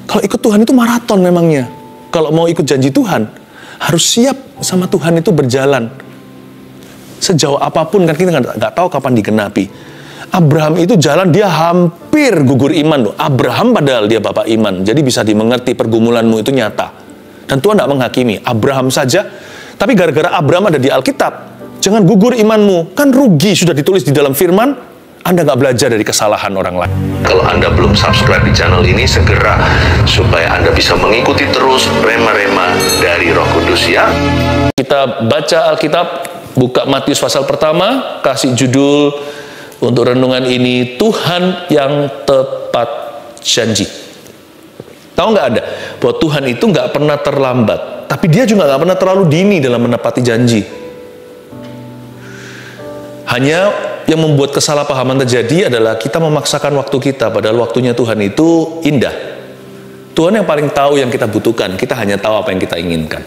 Kalau ikut Tuhan itu maraton memangnya. Kalau mau ikut janji Tuhan, harus siap sama Tuhan itu berjalan. Sejauh apapun kan kita nggak tahu kapan digenapi. Abraham itu jalan, dia hampir gugur iman loh. Abraham padahal dia bapak iman. Jadi bisa dimengerti pergumulanmu itu nyata. Dan Tuhan tidak menghakimi. Abraham saja, tapi gara-gara Abraham ada di Alkitab, jangan gugur imanmu. Kan rugi sudah ditulis di dalam firman, Anda nggak belajar dari kesalahan orang lain. Kalau Anda belum subscribe di channel ini, segera supaya Anda bisa mengikuti terus rema-rema dari Roh Kudus ya. Kita baca Alkitab, buka Matius pasal pertama, kasih judul untuk renungan ini, Tuhan yang tepat janji. Tahu nggak ada? Bahwa Tuhan itu nggak pernah terlambat, tapi dia juga nggak pernah terlalu dini dalam menepati janji. Hanya yang membuat kesalahpahaman terjadi adalah kita memaksakan waktu kita, padahal waktunya Tuhan itu indah. Tuhan yang paling tahu yang kita butuhkan, kita hanya tahu apa yang kita inginkan.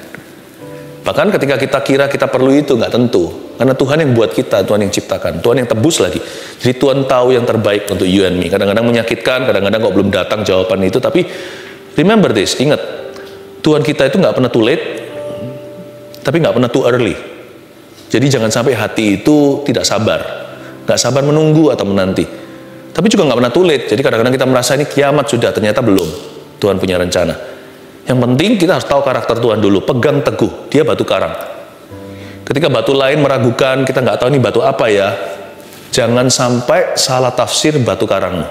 Bahkan ketika kita kira kita perlu itu, nggak tentu. Karena Tuhan yang buat kita, Tuhan yang ciptakan, Tuhan yang tebus lagi. Jadi Tuhan tahu yang terbaik untuk you and me. Kadang-kadang menyakitkan, kadang-kadang kok belum datang jawaban itu. Tapi remember this, ingat, Tuhan kita itu nggak pernah too late, tapi nggak pernah too early. Jadi jangan sampai hati itu tidak sabar. Nggak sabar menunggu atau menanti. Tapi juga nggak pernah too late. Jadi kadang-kadang kita merasa ini kiamat sudah, ternyata belum. Tuhan punya rencana. Yang penting kita harus tahu karakter Tuhan dulu. Pegang teguh, dia batu karang. Ketika batu lain meragukan, kita nggak tahu ini batu apa ya, jangan sampai salah tafsir batu karangmu.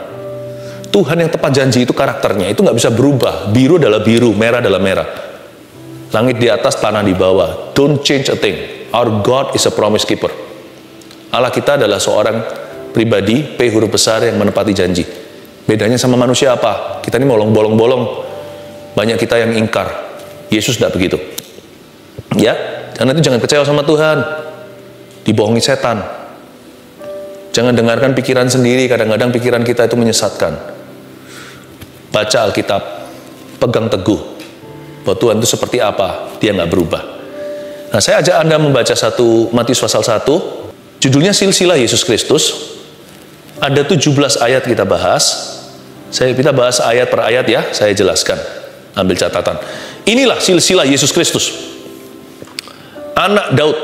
Tuhan yang tepat janji itu karakternya, itu nggak bisa berubah. Biru adalah biru, merah adalah merah. Langit di atas, tanah di bawah. Don't change a thing. Our God is a promise keeper. Allah kita adalah seorang pribadi, P huruf besar yang menepati janji. Bedanya sama manusia apa? Kita ini bolong-bolong. Banyak kita yang ingkar. Yesus tidak begitu. Ya, karena itu jangan kecewa sama Tuhan. Dibohongi setan. Jangan dengarkan pikiran sendiri. Kadang-kadang pikiran kita itu menyesatkan. Baca Alkitab. Pegang teguh. Bahwa Tuhan itu seperti apa. Dia nggak berubah. Nah, saya ajak Anda membaca satu Matius pasal 1. Judulnya Silsilah Yesus Kristus. Ada 17 ayat kita bahas. Kita bahas ayat per ayat ya. Saya jelaskan. Ambil catatan. Inilah silsilah Yesus Kristus. Anak Daud,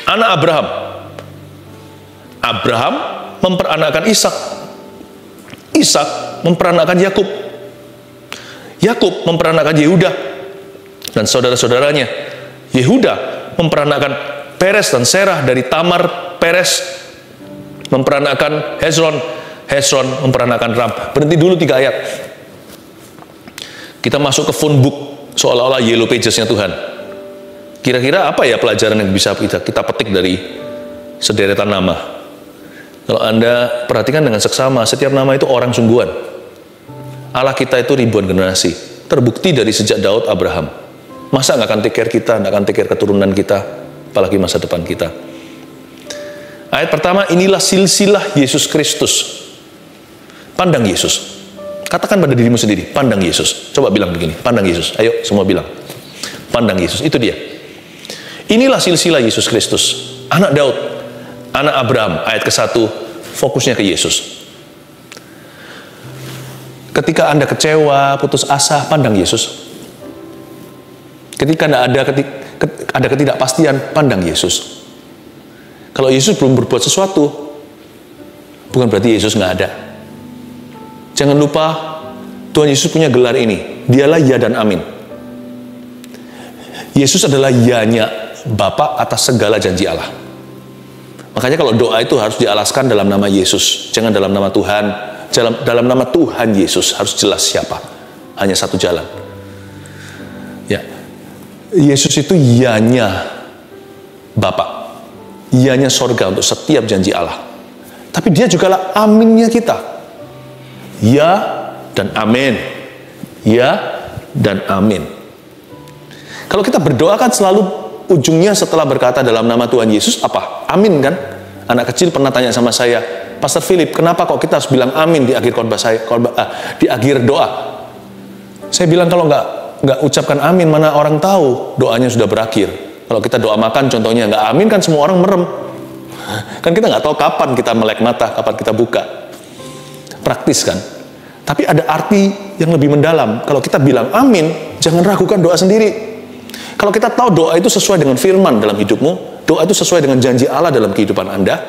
anak Abraham. Abraham memperanakkan Ishak. Ishak memperanakkan Yakub. Yakub memperanakkan Yehuda dan saudara-saudaranya. Yehuda memperanakkan Peres dan Serah. Dari Tamar, Peres memperanakkan Hezron. Hezron memperanakkan Ram. Berhenti dulu 3 ayat. Kita masuk ke phone book, seolah-olah yellow pages-nya Tuhan. Kira-kira apa ya pelajaran yang bisa kita petik dari sederetan nama? Kalau Anda perhatikan dengan seksama, setiap nama itu orang sungguhan. Allah kita itu ribuan generasi. Terbukti dari sejak Daud, Abraham. Masa nggak akan take care kita, nggak akan take care keturunan kita, apalagi masa depan kita. Ayat pertama, inilah silsilah Yesus Kristus. Pandang Yesus. Katakan pada dirimu sendiri, pandang Yesus. Coba bilang begini, pandang Yesus. Ayo semua bilang, pandang Yesus. Itu dia. Inilah silsilah Yesus Kristus. Anak Daud, anak Abraham. Ayat ke-1, fokusnya ke Yesus. Ketika Anda kecewa, putus asa, pandang Yesus. Ketika ada ketidakpastian, pandang Yesus. Kalau Yesus belum berbuat sesuatu, bukan berarti Yesus nggak ada. Jangan lupa, Tuhan Yesus punya gelar ini. Dialah ya dan amin. Yesus adalah ya-nya Bapa atas segala janji Allah. Makanya kalau doa itu harus dialaskan dalam nama Yesus. Jangan dalam nama Tuhan. Dalam nama Tuhan Yesus harus jelas siapa. Hanya satu jalan. Ya, Yesus itu ya-nya Bapa. Ya-nya sorga untuk setiap janji Allah. Tapi dia juga lah aminnya kita. Ya dan amin. Ya dan amin. Kalau kita berdoa kan selalu ujungnya setelah berkata dalam nama Tuhan Yesus apa? Amin kan? Anak kecil pernah tanya sama saya, Pastor Philip, kenapa kok kita harus bilang amin di akhir khotbah saya, di akhir doa? Saya bilang kalau nggak ucapkan amin, mana orang tahu doanya sudah berakhir. Kalau kita doa makan contohnya nggak amin kan semua orang merem. Kan kita nggak tahu kapan kita melek mata, kapan kita buka. Praktis kan? Tapi ada arti yang lebih mendalam. Kalau kita bilang amin, jangan ragukan doa sendiri. Kalau kita tahu doa itu sesuai dengan firman dalam hidupmu, doa itu sesuai dengan janji Allah dalam kehidupan Anda,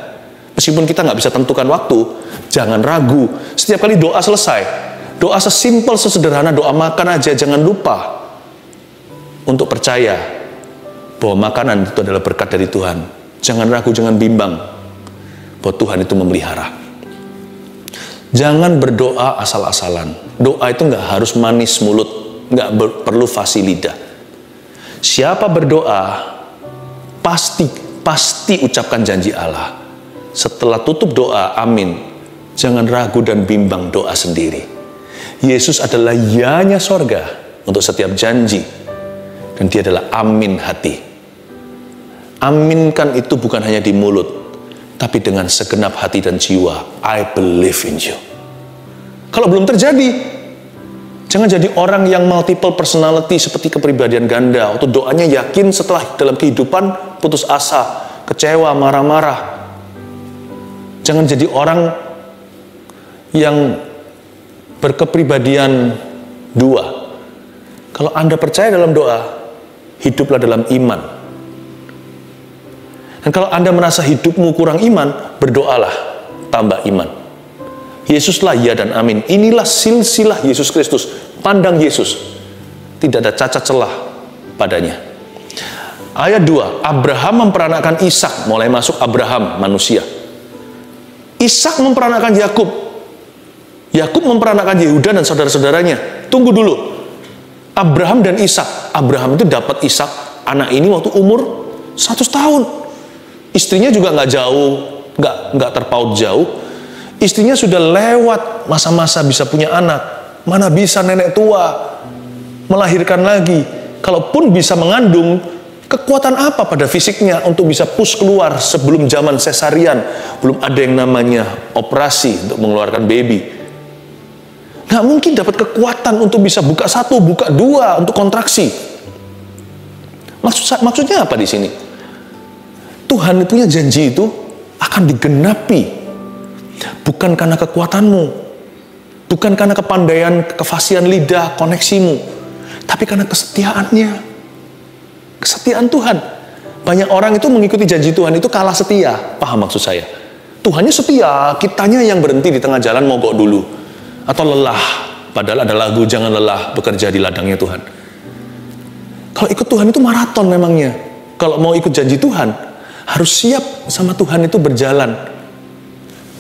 meskipun kita nggak bisa tentukan waktu, jangan ragu. Setiap kali doa selesai, doa sesimpel, sesederhana, doa makan aja, jangan lupa untuk percaya bahwa makanan itu adalah berkat dari Tuhan. Jangan ragu, jangan bimbang bahwa Tuhan itu memelihara. Jangan berdoa asal-asalan. Doa itu nggak harus manis mulut, nggak perlu fasih lidah. Siapa berdoa, pasti ucapkan janji Allah. Setelah tutup doa, amin. Jangan ragu dan bimbang doa sendiri. Yesus adalah ya-nya sorga untuk setiap janji. Dan dia adalah amin hati. Aminkan itu bukan hanya di mulut, tapi dengan segenap hati dan jiwa. I believe in you. Kalau belum terjadi, jangan jadi orang yang multiple personality seperti kepribadian ganda. Waktu doanya yakin, setelah dalam kehidupan putus asa, kecewa, marah-marah. Jangan jadi orang yang berkepribadian dua. Kalau Anda percaya dalam doa, hiduplah dalam iman. Dan kalau Anda merasa hidupmu kurang iman, berdoalah tambah iman. Yesuslah ya dan amin. Inilah silsilah Yesus Kristus. Pandang Yesus. Tidak ada cacat celah padanya. Ayat 2. Abraham memperanakan Ishak. Mulai masuk Abraham, manusia. Ishak memperanakan Yakub. Yakub memperanakan Yehuda dan saudara-saudaranya. Tunggu dulu. Abraham dan Ishak. Abraham itu dapat Ishak, anak ini waktu umur 100 tahun. Istrinya juga nggak jauh, nggak terpaut jauh. Istrinya sudah lewat masa-masa bisa punya anak. Mana bisa nenek tua melahirkan lagi. Kalaupun bisa mengandung, kekuatan apa pada fisiknya untuk bisa push keluar sebelum zaman sesarian? Belum ada yang namanya operasi untuk mengeluarkan baby. Nggak mungkin dapat kekuatan untuk bisa buka satu, buka dua, untuk kontraksi. Maksudnya apa di sini? Tuhan punya janji itu akan digenapi. Bukan karena kekuatanmu, bukan karena kepandaian, kefasihan lidah, koneksimu, tapi karena kesetiaannya. Kesetiaan Tuhan. Banyak orang itu mengikuti janji Tuhan itu kalah setia. Paham maksud saya? Tuhannya setia, kitanya yang berhenti di tengah jalan mogok dulu. Atau lelah. Padahal ada lagu, jangan lelah bekerja di ladangnya Tuhan. Kalau ikut Tuhan itu maraton memangnya. Kalau mau ikut janji Tuhan, harus siap sama Tuhan itu berjalan.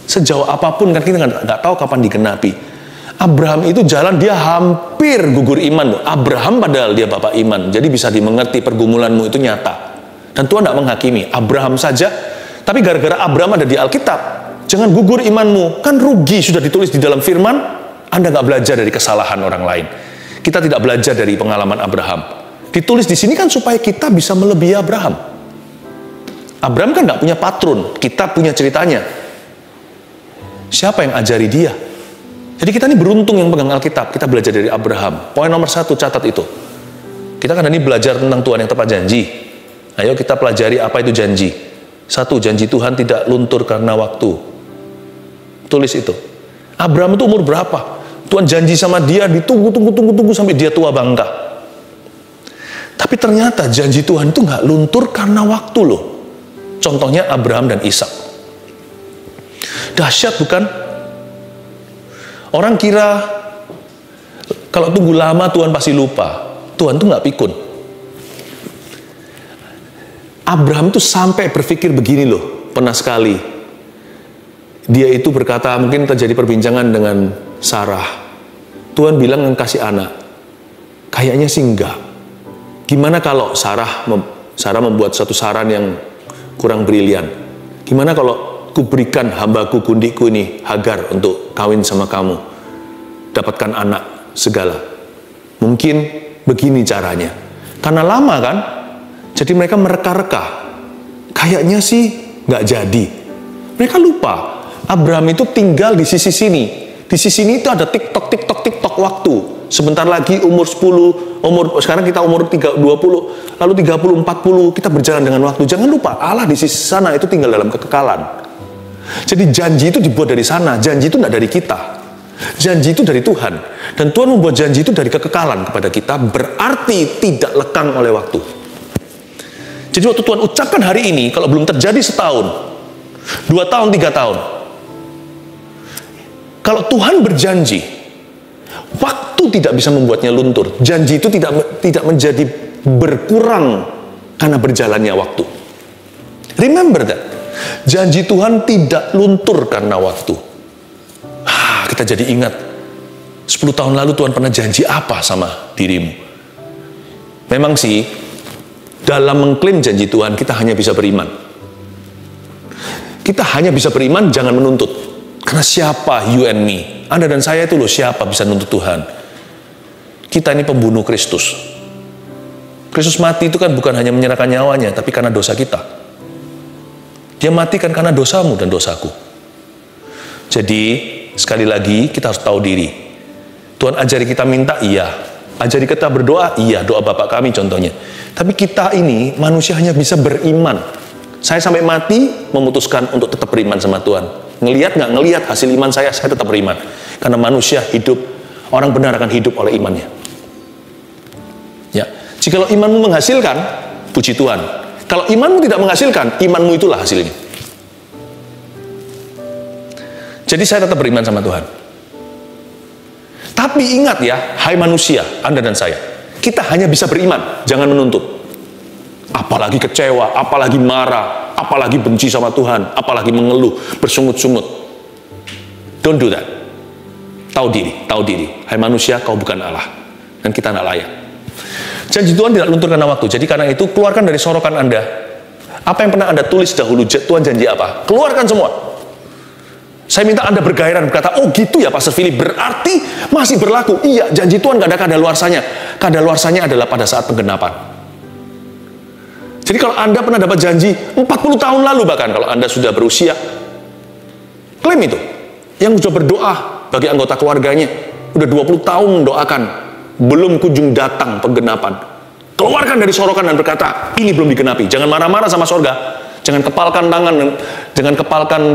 Sejauh apapun kan kita nggak tahu kapan digenapi. Abraham itu jalan, dia hampir gugur iman loh. Abraham padahal dia bapak iman, jadi bisa dimengerti pergumulanmu itu nyata. Dan Tuhan tidak menghakimi. Abraham saja, tapi gara-gara Abraham ada di Alkitab, jangan gugur imanmu. Kan rugi sudah ditulis di dalam firman. Anda nggak belajar dari kesalahan orang lain. Kita tidak belajar dari pengalaman Abraham. Ditulis di sini kan supaya kita bisa melebihi Abraham. Abraham kan nggak punya patron, kita punya ceritanya. Siapa yang ajari dia? Jadi kita ini beruntung yang pegang Alkitab. Kita belajar dari Abraham. Poin nomor 1, catat itu. Kita kan ini belajar tentang Tuhan yang tepat janji. Ayo kita pelajari apa itu janji. 1, janji Tuhan tidak luntur karena waktu. Tulis itu. Abraham itu umur berapa? Tuhan janji sama dia, ditunggu sampai dia tua bangka. Tapi ternyata janji Tuhan itu nggak luntur karena waktu loh. Contohnya Abraham dan Ishak. Dahsyat bukan? Orang kira kalau tunggu lama Tuhan pasti lupa. Tuhan tuh nggak pikun. Abraham tuh sampai berpikir begini loh, pernah sekali. Dia itu berkata, mungkin terjadi perbincangan dengan Sarah. Tuhan bilang kasih anak. Kayaknya sih enggak. Gimana kalau Sarah membuat satu saran yang kurang brilian? Gimana kalau kuberikan hambaku kundiku ini Hagar untuk kawin sama kamu, dapatkan anak segala. Mungkin begini caranya. Karena lama kan, jadi mereka mereka-reka. Kayaknya sih nggak jadi. Mereka lupa Abraham itu tinggal di sisi sini. Di sisi ini itu ada TikTok waktu. Sebentar lagi umur 10, sekarang kita umur 20, lalu 30, 40, kita berjalan dengan waktu. Jangan lupa Allah di sisi sana itu tinggal dalam kekekalan. Jadi janji itu dibuat dari sana, janji itu tidak dari kita. Janji itu dari Tuhan. Dan Tuhan membuat janji itu dari kekekalan kepada kita, berarti tidak lekang oleh waktu. Jadi waktu Tuhan ucapkan hari ini, kalau belum terjadi setahun, 2 tahun, 3 tahun, kalau Tuhan berjanji, waktu tidak bisa membuatnya luntur. Janji itu tidak menjadi berkurang karena berjalannya waktu. Remember that. Janji Tuhan tidak luntur karena waktu. Kita jadi ingat, 10 tahun lalu Tuhan pernah janji apa sama dirimu. Memang sih, dalam mengklaim janji Tuhan, kita hanya bisa beriman. Kita hanya bisa beriman, jangan menuntut. Karena siapa you and me? Anda dan saya itu loh, siapa bisa nuntut Tuhan? Kita ini pembunuh Kristus. Kristus mati itu kan bukan hanya menyerahkan nyawanya, tapi karena dosa kita. Dia mati kan karena dosamu dan dosaku. Jadi, sekali lagi kita harus tahu diri. Tuhan ajari kita minta, iya. Ajari kita berdoa, iya. Doa Bapak kami contohnya. Tapi kita ini manusia hanya bisa beriman. Saya sampai mati memutuskan untuk tetap beriman sama Tuhan. Ngelihat nggak ngelihat hasil iman saya tetap beriman. Karena manusia hidup, orang benar akan hidup oleh imannya. Ya, jikalau imanmu menghasilkan, puji Tuhan. Kalau imanmu tidak menghasilkan, imanmu itulah hasilnya. Jadi saya tetap beriman sama Tuhan. Tapi ingat ya, hai manusia, Anda dan saya, kita hanya bisa beriman, jangan menuntut. Apalagi kecewa, apalagi marah, apalagi benci sama Tuhan, apalagi mengeluh, bersungut-sungut. Don't do that. Tahu diri. Hai manusia, kau bukan Allah. Dan kita tidak layak. Janji Tuhan tidak luntur karena waktu. Jadi karena itu, keluarkan dari sorokan Anda. Apa yang pernah Anda tulis dahulu, Tuhan janji apa? Keluarkan semua. Saya minta Anda bergairah berkata, oh gitu ya Pastor Philip, berarti masih berlaku. Iya, janji Tuhan gak ada kadaluarsanya. Kadaluarsanya adalah pada saat penggenapan. Jadi kalau Anda pernah dapat janji 40 tahun lalu bahkan, kalau Anda sudah berusia, klaim itu. Yang sudah berdoa bagi anggota keluarganya, udah 20 tahun mendoakan, belum kunjung datang penggenapan. Keluarkan dari sorokan dan berkata, ini belum digenapi. Jangan marah-marah sama sorga. Jangan kepalkan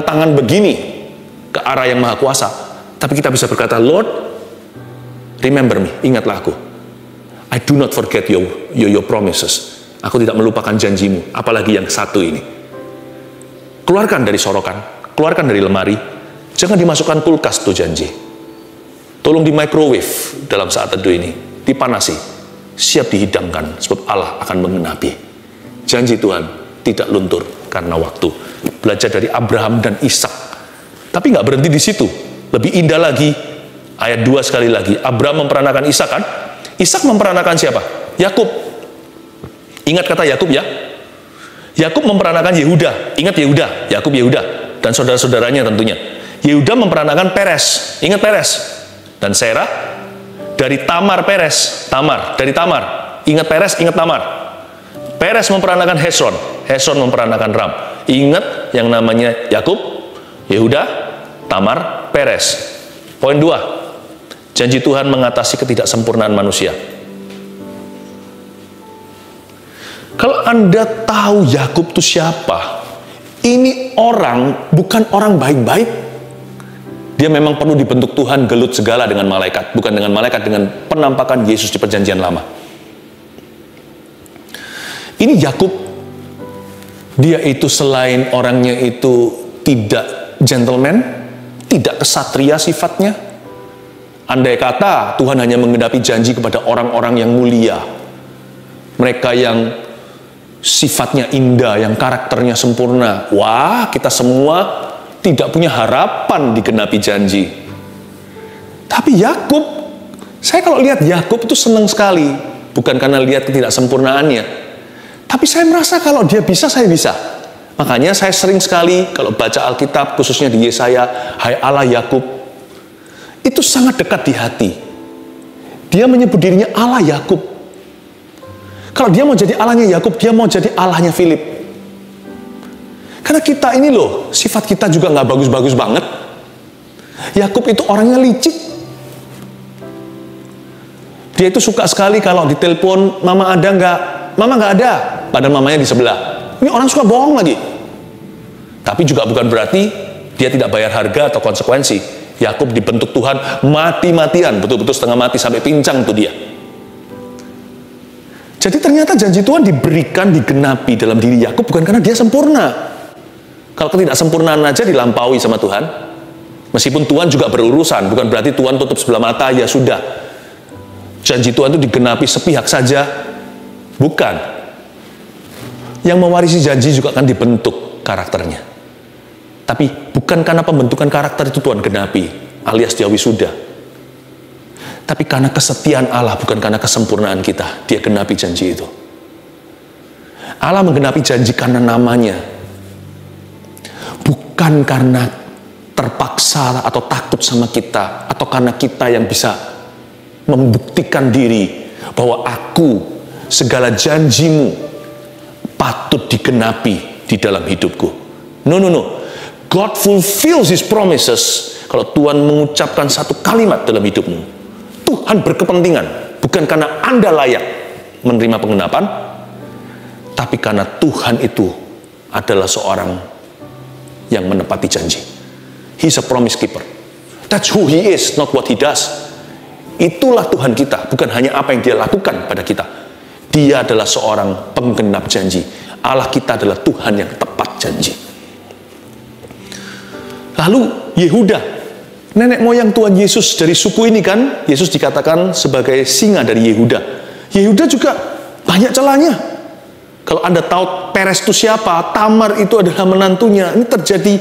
tangan begini ke arah yang maha kuasa. Tapi kita bisa berkata, Lord, remember me, ingatlah aku. I do not forget your promises. Aku tidak melupakan janjimu, apalagi yang satu ini. Keluarkan dari sorokan, keluarkan dari lemari, jangan dimasukkan kulkas tuh janji. Tolong di microwave dalam saat teduh ini, dipanasi, siap dihidangkan, sebab Allah akan menggenapi. Janji Tuhan tidak luntur karena waktu. Belajar dari Abraham dan Ishak. Tapi nggak berhenti di situ. Lebih indah lagi, ayat 2 sekali lagi. Abraham memperanakan Ishak kan? Ishak memperanakan siapa? Yakub. Ingat kata Yakub ya? Yakub memperanakan Yehuda. Ingat Yehuda, Yakub Yehuda. Dan saudara-saudaranya tentunya. Yehuda memperanakan Peres. Ingat Peres. Dan Serah dari Tamar Peres. Dari Tamar. Ingat Peres, ingat Tamar. Peres memperanakan Hesron. Hesron memperanakan Ram. Ingat yang namanya Yakub, Yehuda, Tamar, Peres. Poin 2. Janji Tuhan mengatasi ketidaksempurnaan manusia. Kalau Anda tahu Yakub itu siapa, ini orang bukan orang baik-baik. Dia memang perlu dibentuk Tuhan gelut segala dengan malaikat. Bukan dengan malaikat, dengan penampakan Yesus di perjanjian lama. Ini Yakub, dia itu selain orangnya itu tidak gentleman, tidak kesatria sifatnya. Andai kata Tuhan hanya menggenapi janji kepada orang-orang yang mulia, mereka yang sifatnya indah, yang karakternya sempurna, wah, kita semua tidak punya harapan digenapi janji. Tapi Yakub, saya kalau lihat Yakub itu senang sekali, bukan karena lihat ketidaksempurnaannya, tapi saya merasa kalau dia bisa, saya bisa. Makanya saya sering sekali kalau baca Alkitab, khususnya di Yesaya, hai Allah Yakub, itu sangat dekat di hati. Dia menyebut dirinya Allah Yakub. Kalau dia mau jadi Allahnya Yakub, dia mau jadi Allahnya Philip. Karena kita ini loh, sifat kita juga nggak bagus-bagus banget. Yakub itu orangnya licik. Dia itu suka sekali kalau ditelepon, mama ada nggak? Mama nggak ada. Padahal mamanya di sebelah. Ini orang suka bohong lagi. Tapi juga bukan berarti dia tidak bayar harga atau konsekuensi. Yakub dibentuk Tuhan mati-matian, betul-betul setengah mati sampai pincang tuh dia. Jadi ternyata janji Tuhan diberikan, digenapi dalam diri Yakub bukan karena dia sempurna. Kalau ketidaksempurnaan aja dilampaui sama Tuhan, meskipun Tuhan juga berurusan, bukan berarti Tuhan tutup sebelah mata, ya sudah. Janji Tuhan itu digenapi sepihak saja, bukan. Yang mewarisi janji juga akan dibentuk karakternya. Tapi bukan karena pembentukan karakter itu Tuhan genapi, alias dia wisuda. Tapi karena kesetiaan Allah, bukan karena kesempurnaan kita, dia genapi janji itu. Allah menggenapi janji karena namanya. Bukan karena terpaksa atau takut sama kita, atau karena kita yang bisa membuktikan diri bahwa aku, segala janjimu patut digenapi di dalam hidupku. No. God fulfills His promises kalau Tuhan mengucapkan satu kalimat dalam hidupmu. Tuhan berkepentingan, bukan karena Anda layak menerima penggenapan, tapi karena Tuhan itu adalah seorang yang menepati janji. He's a promise keeper. That's who He is, not what He does. Itulah Tuhan kita, bukan hanya apa yang Dia lakukan pada kita. Dia adalah seorang penggenap janji. Allah kita adalah Tuhan yang tepat janji. Lalu Yehuda, nenek moyang Tuhan Yesus dari suku ini kan, Yesus dikatakan sebagai singa dari Yehuda. Yehuda juga banyak celahnya. Kalau Anda tahu Peres itu siapa, Tamar itu adalah menantunya. Ini terjadi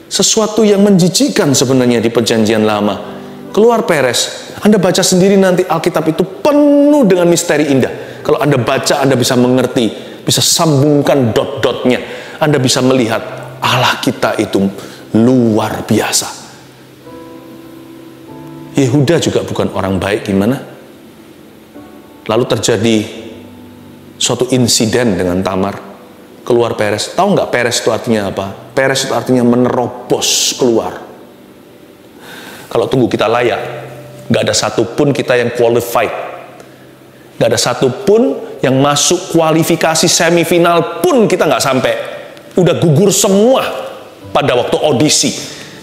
sesuatu yang menjijikkan sebenarnya di perjanjian lama. Keluar Peres, Anda baca sendiri nanti Alkitab itu penuh dengan misteri indah. Kalau Anda baca, Anda bisa mengerti, bisa sambungkan dot-dotnya. Anda bisa melihat Allah kita itu luar biasa. Yehuda juga bukan orang baik, gimana? Lalu terjadi suatu insiden dengan Tamar. Keluar Peres. Tahu nggak Peres itu artinya apa? Peres itu artinya menerobos keluar. Kalau tunggu kita layak, nggak ada satupun kita yang qualified. Nggak ada satupun yang masuk kualifikasi semifinal pun kita nggak sampai. Udah gugur semua pada waktu audisi.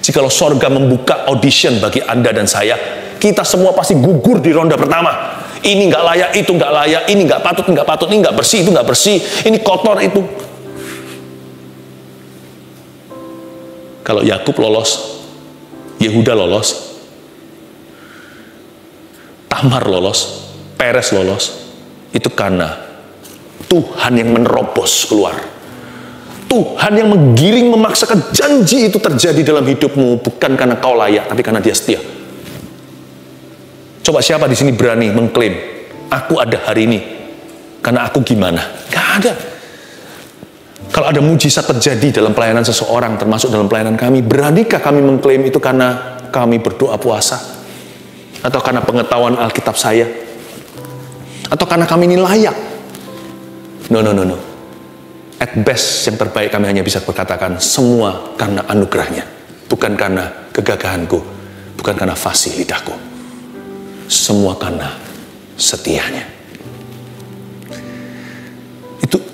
Jikalau sorga membuka audition bagi Anda dan saya, kita semua pasti gugur di ronde pertama. Ini nggak layak, itu nggak layak, ini nggak patut, ini nggak bersih, itu nggak bersih, ini kotor, itu. Kalau Yakub lolos, Yehuda lolos, Tamar lolos, Peres lolos, itu karena Tuhan yang menerobos keluar. Tuhan yang menggiring, memaksakan janji itu terjadi dalam hidupmu, bukan karena kau layak, tapi karena Dia setia. Coba siapa di sini berani mengklaim, aku ada hari ini, karena aku gimana? Gak ada. Kalau ada mujizat terjadi dalam pelayanan seseorang, termasuk dalam pelayanan kami, beranikah kami mengklaim itu karena kami berdoa puasa? Atau karena pengetahuan Alkitab saya? Atau karena kami ini layak? No. At best, yang terbaik kami hanya bisa berkatakan semua karena anugerahnya, bukan karena kegagahanku, bukan karena fasih lidahku. Semua karena setianya.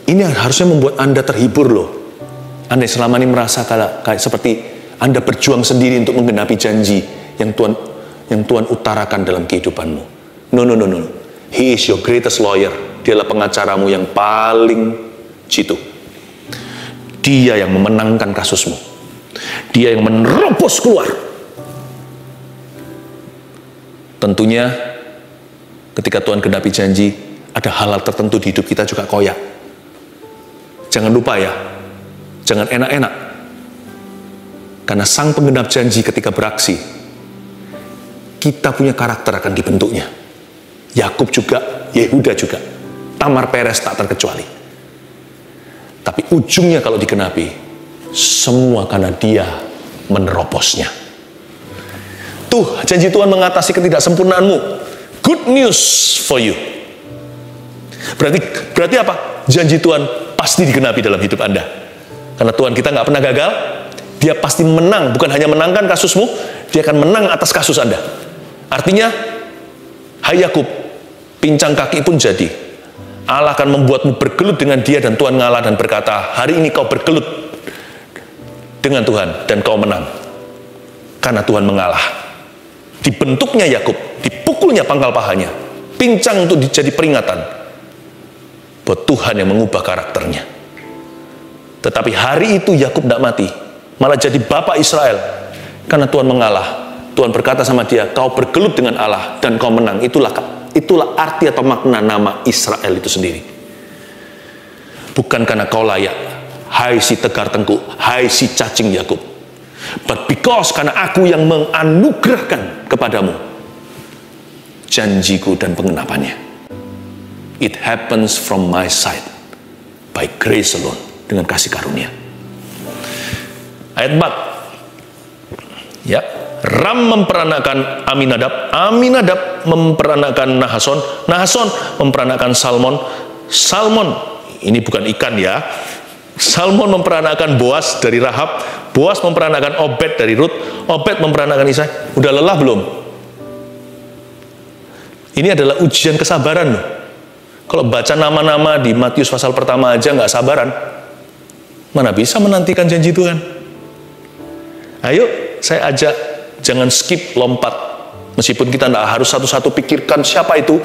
Ini harusnya membuat Anda terhibur loh. Anda selama ini merasa kayak seperti Anda berjuang sendiri untuk menggenapi janji yang Tuhan utarakan dalam kehidupanmu. No. He is your greatest lawyer. Dialah pengacaramu yang paling jitu. Dia yang memenangkan kasusmu. Dia yang menerobos keluar. Tentunya ketika Tuhan genapi janji, ada hal-hal tertentu di hidup kita juga koyak. Jangan lupa ya, jangan enak-enak. Karena sang penggenap janji ketika beraksi, kita punya karakter akan dibentuknya. Yakub juga, Yehuda juga, Tamar, Peres tak terkecuali. Tapi ujungnya kalau digenapi, semua karena Dia menerobosnya. Tuh, janji Tuhan mengatasi ketidaksempurnaanmu. Good news for you. Berarti apa? Janji Tuhan pasti digenapi dalam hidup Anda. Karena Tuhan kita nggak pernah gagal. Dia pasti menang, bukan hanya menangkan kasusmu, Dia akan menang atas kasus Anda. Artinya, hai Yakub, pincang kaki pun jadi. Allah akan membuatmu bergelut dengan Dia, dan Tuhan ngalah dan berkata, hari ini kau bergelut dengan Tuhan dan kau menang. karena Tuhan mengalah. Dibentuknya Yakub, dipukulnya pangkal pahanya, pincang untuk jadi peringatan bahwa Tuhan yang mengubah karakternya. Tetapi hari itu Yakub tidak mati, malah jadi bapak Israel karena Tuhan mengalah. Tuhan berkata sama dia, kau bergelut dengan Allah dan kau menang. Itulah arti atau makna nama Israel itu sendiri. Bukan karena kau layak, hai si tegar tengkuk, hai si cacing Yakub, but because karena aku yang menganugerahkan kepadamu janjiku dan pengenapannya. It happens from my side by grace alone, dengan kasih karunia. Ayat 4 ya, Ram memperanakan Aminadab, Aminadab memperanakan Nahason, Nahason memperanakan Salmon, Salmon, ini bukan ikan ya, Salmon memperanakan Boas dari Rahab, Boas memperanakan Obed dari Rut, Obed memperanakan Isai. Udah lelah belum? Ini adalah ujian kesabaran loh. Kalau baca nama-nama di Matius pasal pertama aja nggak sabaran, mana bisa menantikan janji Tuhan? Ayo, saya ajak, jangan skip, lompat. Meskipun kita tidak harus satu-satu pikirkan siapa itu,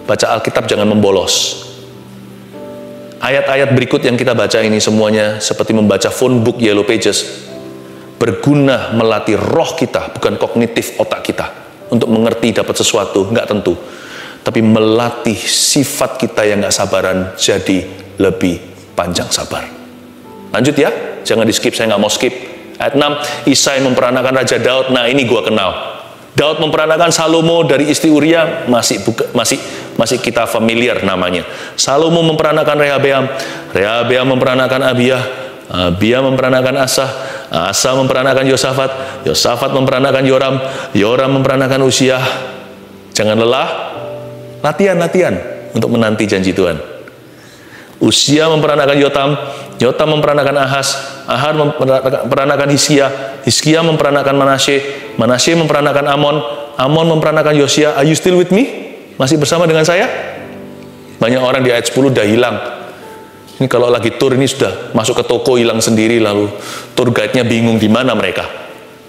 baca Alkitab jangan membolos. Ayat-ayat berikut yang kita baca ini semuanya seperti membaca phone book Yellow Pages, berguna melatih roh kita, bukan kognitif otak kita, untuk mengerti dapat sesuatu, nggak tentu. Tapi melatih sifat kita yang nggak sabaran jadi lebih panjang sabar. Lanjut ya, jangan di skip, saya nggak mau skip. Ayat 6, Isai memperanakan Raja Daud. Nah ini gua kenal. Daud memperanakan Salomo dari istri Uria, masih kita familiar namanya. Salomo memperanakan Rehabeam, Rehabeam memperanakan Abiyah, Abiyah memperanakan Asa, Asa memperanakan Yosafat, Yosafat memperanakan Yoram, Yoram memperanakan Uziah. Jangan lelah, latihan untuk menanti janji Tuhan. Uziah memperanakan Yotam, Yotam memperanakan Ahaz, Ahaz memperanakan Hizkia, Hizkia memperanakan Manasye, Manasye memperanakan Amon, Amon memperanakan Yosia. Are you still with me? Masih bersama dengan saya? Banyak orang di ayat 10 udah hilang. Ini kalau lagi tur ini sudah masuk ke toko hilang sendiri, lalu tour guide-nya bingung di mana mereka.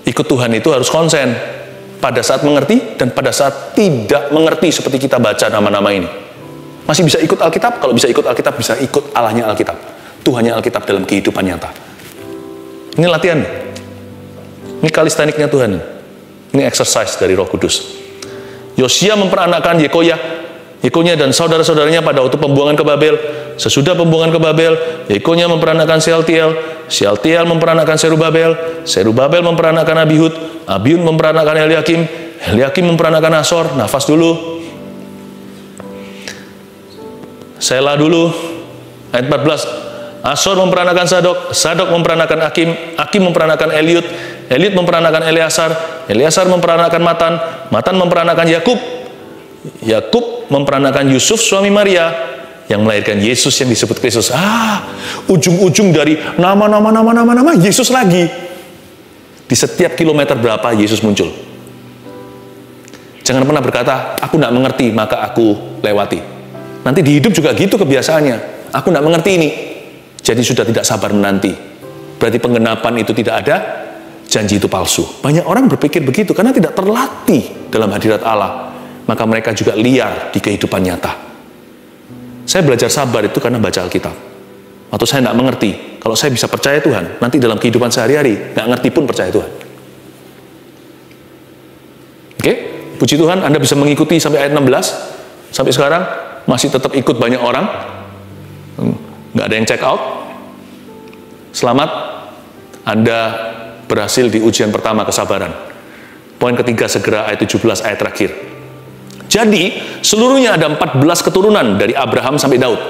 Ikut Tuhan itu harus konsen pada saat mengerti dan pada saat tidak mengerti, seperti kita baca nama-nama ini. Masih bisa ikut Alkitab? Kalau bisa ikut Alkitab, bisa ikut Allahnya Alkitab, Tuhannya Alkitab dalam kehidupan nyata. Ini latihan. Ini kalisteniknya Tuhan. Ini exercise dari Roh Kudus. Yosia memperanakan Yekoya, Yekonya dan saudara-saudaranya pada waktu pembuangan ke Babel. Sesudah pembuangan ke Babel, Yekonya memperanakan Sealtiel, Sealtiel memperanakan Serubabel, Serubabel memperanakan Abihud, Abihud memperanakan Eliakim, Eliakim memperanakan Asor. Nafas dulu. Selah dulu. Ayat 14. Asor memperanakan Sadok, Sadok memperanakan Akim, Akim memperanakan Eliud, Eliud memperanakan Eleasar, Eleasar memperanakan Matan, Matan memperanakan Yakub, Yakub memperanakan Yusuf suami Maria yang melahirkan Yesus yang disebut Kristus. Ujung-ujung dari nama Yesus lagi. Di setiap kilometer berapa Yesus muncul. Jangan pernah berkata, aku tidak mengerti maka aku lewati. Nanti di hidup juga gitu kebiasaannya. Aku tidak mengerti ini, jadi sudah tidak sabar menanti. Berarti penggenapan itu tidak ada, janji itu palsu. Banyak orang berpikir begitu karena tidak terlatih dalam hadirat Allah. Maka mereka juga liar di kehidupan nyata. Saya belajar sabar itu karena baca Alkitab. Atau saya tidak mengerti. Kalau saya bisa percaya Tuhan, nanti dalam kehidupan sehari-hari, nggak ngerti pun percaya Tuhan. Oke? Puji Tuhan, Anda bisa mengikuti sampai ayat 16. Sampai sekarang, masih tetap ikut banyak orang. Nggak ada yang check out. Selamat, Anda berhasil di ujian pertama kesabaran. Poin ketiga segera ayat 17, ayat terakhir. Jadi, seluruhnya ada 14 keturunan dari Abraham sampai Daud.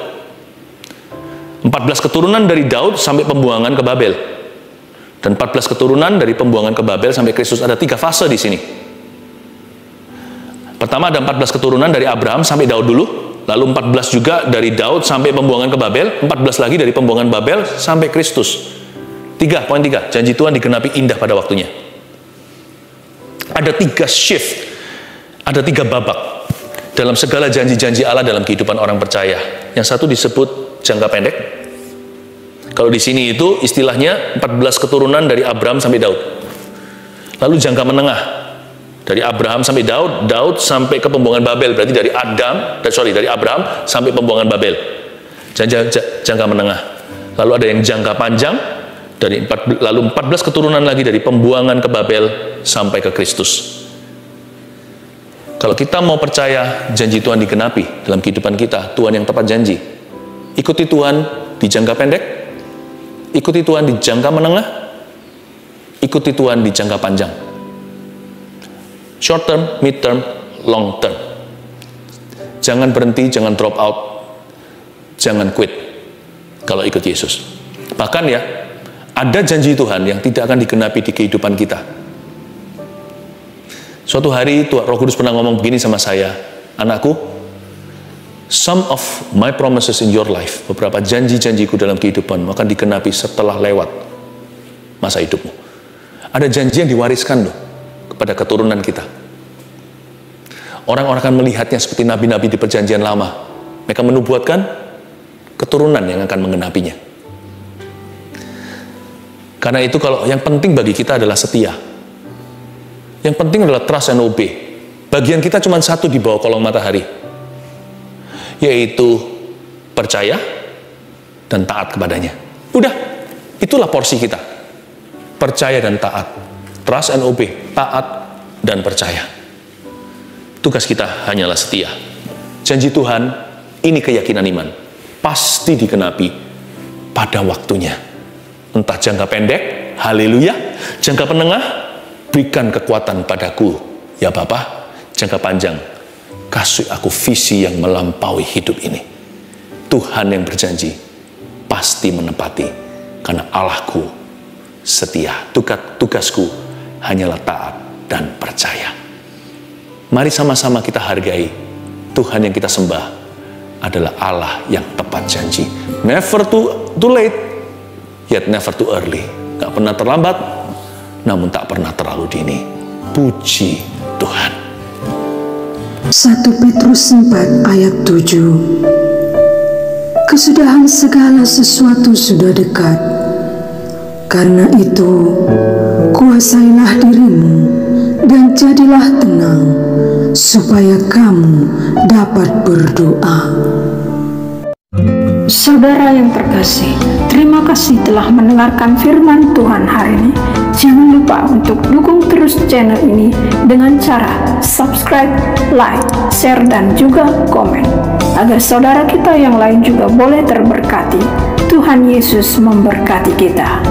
14 keturunan dari Daud sampai pembuangan ke Babel. Dan 14 keturunan dari pembuangan ke Babel sampai Kristus. Ada 3 fase di sini. Pertama ada 14 keturunan dari Abraham sampai Daud dulu. Lalu 14 juga dari Daud sampai pembuangan ke Babel. 14 lagi dari pembuangan Babel sampai Kristus. Poin 3, janji Tuhan digenapi indah pada waktunya. Ada 3 shift. Ada 3 babak dalam segala janji-janji Allah dalam kehidupan orang percaya. Yang satu disebut jangka pendek. Kalau di sini itu istilahnya 14 keturunan dari Abraham sampai Daud. Lalu jangka menengah, dari Abraham sampai Daud, Daud sampai ke pembuangan Babel, berarti dari Abraham sampai pembuangan Babel. Jangka menengah. Lalu ada yang jangka panjang, lalu 14 keturunan lagi dari pembuangan ke Babel sampai ke Kristus. Kalau kita mau percaya janji Tuhan digenapi dalam kehidupan kita, Tuhan yang tepat janji, ikuti Tuhan di jangka pendek, ikuti Tuhan di jangka menengah, ikuti Tuhan di jangka panjang. Short term, mid term, long term. Jangan berhenti, jangan drop out, jangan quit kalau ikut Yesus. Bahkan ya, ada janji Tuhan yang tidak akan digenapi di kehidupan kita. Suatu hari Roh Kudus pernah ngomong begini sama saya, anakku, some of my promises in your life, beberapa janji-janjiku dalam kehidupanmu akan digenapi setelah lewat masa hidupmu. Ada janji yang diwariskan loh kepada keturunan kita. Orang-orang akan melihatnya seperti nabi-nabi di perjanjian lama. Mereka menubuatkan keturunan yang akan mengenapinya. Karena itu kalau yang penting bagi kita adalah setia. Yang penting adalah trust and obey. Bagian kita cuma satu di bawah kolong matahari, yaitu percaya dan taat kepadanya. Udah, itulah porsi kita. Percaya dan taat. Trust and obey. Taat dan percaya. Tugas kita hanyalah setia. Janji Tuhan, ini keyakinan iman. Pasti digenapi pada waktunya. Entah jangka pendek, haleluya. Jangka penengah, berikan kekuatan padaku, ya Bapa. Jangka panjang, kasih aku visi yang melampaui hidup ini. Tuhan yang berjanji pasti menepati, karena Allahku setia. Tugasku hanyalah taat dan percaya. Mari sama-sama kita hargai Tuhan yang kita sembah adalah Allah yang tepat janji. Never too late, yet never too early. Gak pernah terlambat, namun tak pernah terlalu dini. Puji Tuhan. 1 Petrus 4 ayat 7. Kesudahan segala sesuatu sudah dekat. Karena itu, kuasailah dirimu dan jadilah tenang, supaya kamu dapat berdoa. Saudara yang terkasih, terima kasih telah mendengarkan firman Tuhan hari ini. Jangan lupa untuk dukung terus channel ini dengan cara subscribe, like, share, dan juga komen, agar saudara kita yang lain juga boleh terberkati. Tuhan Yesus memberkati kita.